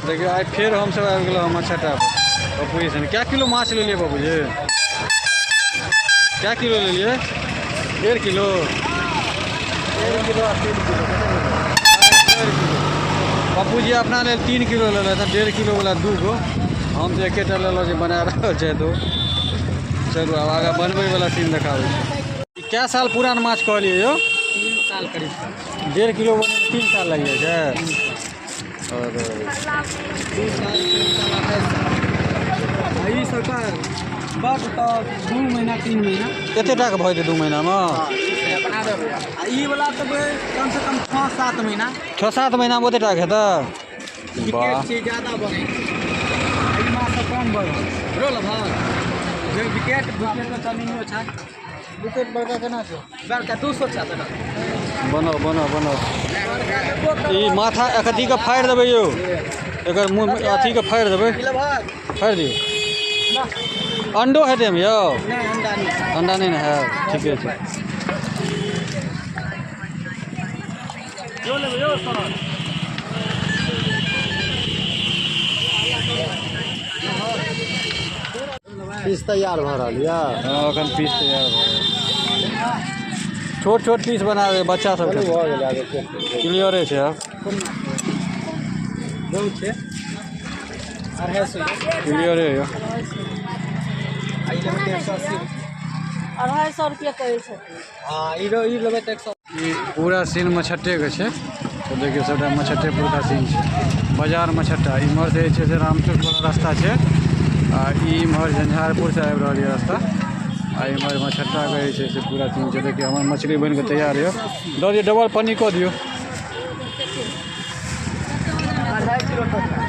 देखिए आज फिर हम सब आबि गेलहुँ मछटा पप्पू जी से। क्या किलो माछ ले लिए पप्पू जी? क्या किलो ले लिए? 1.5 किलो। 1.5 किलो और 3 किलो। पप्पू जी अपना ले 3 किलो ले लेते, 1.5 किलो वाला 2 गो। हम तो एकेटा ले लो बना रहा है तो चलू अब आगे बनबे वाला सीन देखाबे। क्या साल पुरान माछ कहलिए यो? 3 साल करीब। 1.5 किलो बने 3 साल लग जाए छै। और 2 साल 3 साल ई सरकार बड़ तो 2 महीना 3 महीना कते टाका भऽ जेतै 2 महीना में? बना देबै। आ ई वाला तो कम से कम 6-7 महीना। 6-7 महीना में ओते टाका हेतै? वाह विकेट छै ज़्यादा बने। ई माछ कम बने। रोल भर जे विकेट तो चलियो छै। विकेट बड़का केना छै? बड़का 200 छै टका। बनाओ बनाओ बनाओ। ई माथा अथी के फाड़ि देबै यौ, एकर मुँह अथी के फाड़ि देबै। फाड़ि दियौ। अंडो हेतै में यौ? नहीं अंडा नहीं। अंडा नहीं ना है? ठीके छै। यो लेबै यो सर। पीस तैयार भऽ रहल यऽ। हाँ एखन पीस तैयार भऽ रहल। छोट छोट पीस बना दे बच्चा सब के। क्लियरे छै अब। बहुत छै। 250 क्लियरे यौ। 250 रुपये कहै छथिन। हाँ ई लेबै तऽ 100। ई पूरा सीन मछट्टे के छै। तो देखियो सबटा मछट्टेपुर का सीन छै। बाजार मछट्टा इम्हर से छै से रामचौक वाला रास्ता छै। आ इम्हर झंझारपुर से आबि रहल यऽ रास्ता। आ इम्हर मछट्टा के छै से पूरा सीन छै। देखिए हमर मछली बन के तैयार यऽ। दऽ दियौ डबल पन्नी कऽ दियौ। 2.5 किलो तक।